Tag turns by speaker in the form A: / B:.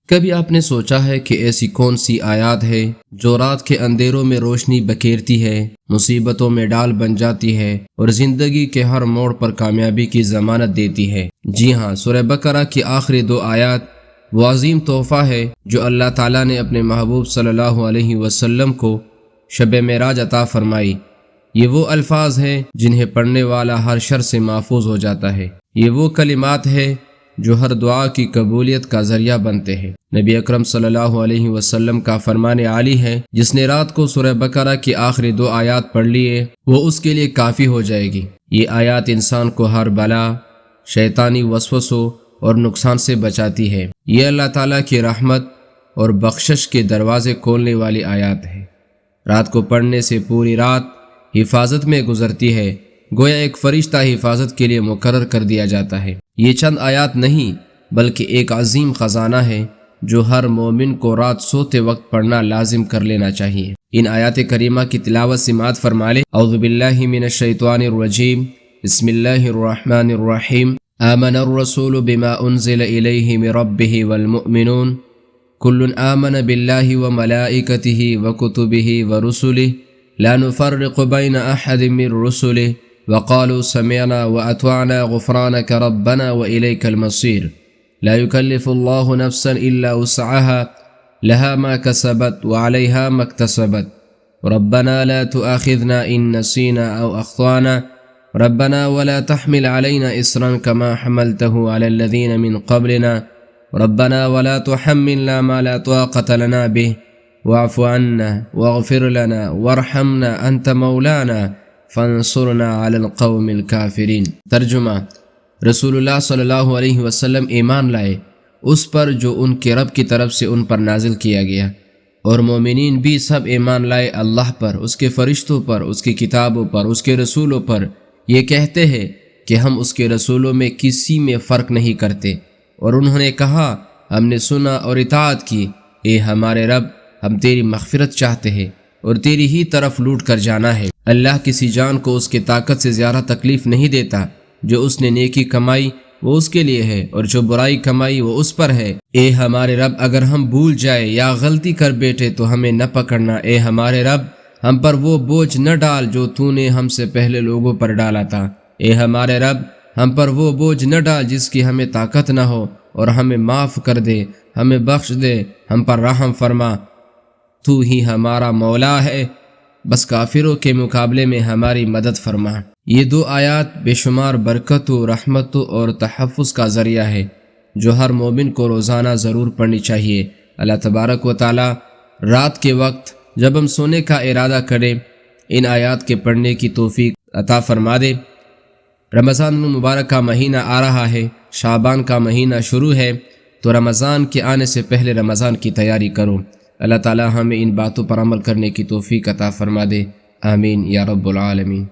A: کبھی آپ نے سوچا ہے کہ ایسی کون سی آیات ہے جو رات کے اندھیروں میں روشنی بکھیرتی ہے، مصیبتوں میں ڈال بن جاتی ہے اور زندگی کے ہر موڑ پر کامیابی کی ضمانت دیتی ہے؟ جی ہاں، سورہ بقرہ کی آخری 2 آیات وہ عظیم تحفہ ہے جو اللہ تعالیٰ نے اپنے محبوب صلی اللہ علیہ وسلم کو شب معراج عطا فرمائی۔ یہ وہ الفاظ ہیں جنہیں پڑھنے والا ہر شر سے محفوظ ہو جاتا ہے۔ یہ وہ کلمات ہیں جو ہر دعا کی قبولیت کا ذریعہ بنتے ہیں۔ نبی اکرم صلی اللہ علیہ وسلم کا فرمان عالی ہے، جس نے رات کو سورہ بقرہ کی آخری 2 آیات پڑھ لیے وہ اس کے لیے کافی ہو جائے گی۔ یہ آیات انسان کو ہر بلا، شیطانی وسوسوں اور نقصان سے بچاتی ہے۔ یہ اللہ تعالیٰ کی رحمت اور بخشش کے دروازے کھولنے والی آیات ہے۔ رات کو پڑھنے سے پوری رات حفاظت میں گزرتی ہے، گویا ایک فرشتہ حفاظت کے لیے مقرر کر دیا جاتا ہے۔ یہ چند آیات نہیں بلکہ ایک عظیم خزانہ ہے جو ہر مومن کو رات سوتے وقت پڑھنا لازم کر لینا چاہیے۔ ان آیات کریمہ کی تلاوت سماعت فرما لیں۔ اعوذ باللہ من الشیطان الرجیم، بسم اللہ الرحمن الرحیم۔ آمن الرسول بما انزل الیہ من ربہ والمؤمنون کل آمن باللہ وملائکتہ وکتبہ ورسلہ لا نفرق بین احد من رسلہ وقالوا سمعنا وأطعنا غفرانك ربنا وإليك المصير لا يكلف الله نفسا إلا وسعها لها ما كسبت وعليها ما اكتسبت ربنا لا تؤاخذنا إن نسينا أو أخطأنا ربنا ولا تحمل علينا إصرا كما حملته على الذين من قبلنا ربنا ولا تحملنا ما لا طاقة لنا به واعف عنا واغفر لنا وارحمنا أنت مولانا فانصرنا علی القوم الکافرین۔ ترجمہ: رسول اللہ صلی اللہ علیہ وسلم ایمان لائے اس پر جو ان کے رب کی طرف سے ان پر نازل کیا گیا، اور مومنین بھی سب ایمان لائے اللہ پر، اس کے فرشتوں پر، اس کی کتابوں پر، اس کے رسولوں پر، یہ کہتے ہیں کہ ہم اس کے رسولوں میں کسی میں فرق نہیں کرتے، اور انہوں نے کہا ہم نے سنا اور اطاعت کی، اے ہمارے رب ہم تیری مغفرت چاہتے ہیں اور تیری ہی طرف لوٹ کر جانا ہے۔ اللہ کسی جان کو اس کی طاقت سے زیادہ تکلیف نہیں دیتا، جو اس نے نیکی کمائی وہ اس کے لیے ہے اور جو برائی کمائی وہ اس پر ہے۔ اے ہمارے رب اگر ہم بھول جائے یا غلطی کر بیٹھے تو ہمیں نہ پکڑنا، اے ہمارے رب ہم پر وہ بوجھ نہ ڈال جو تو نے ہم سے پہلے لوگوں پر ڈالا تھا، اے ہمارے رب ہم پر وہ بوجھ نہ ڈال جس کی ہمیں طاقت نہ ہو، اور ہمیں معاف کر دے، ہمیں بخش دے، ہم پر رحم فرما، تو ہی ہمارا مولا ہے، بس کافروں کے مقابلے میں ہماری مدد فرما۔ یہ 2 آیات بے شمار برکتوں، رحمتوں اور تحفظ کا ذریعہ ہے جو ہر مومن کو روزانہ ضرور پڑھنی چاہیے۔ اللہ تبارک و تعالی رات کے وقت جب ہم سونے کا ارادہ کریں ان آیات کے پڑھنے کی توفیق عطا فرما دے۔ رمضان المبارک کا مہینہ آ رہا ہے، شعبان کا مہینہ شروع ہے، تو رمضان کے آنے سے پہلے رمضان کی تیاری کرو۔ اللہ تعالی ہمیں ان باتوں پر عمل کرنے کی توفیق عطا فرما دے، آمین یا رب العالمین۔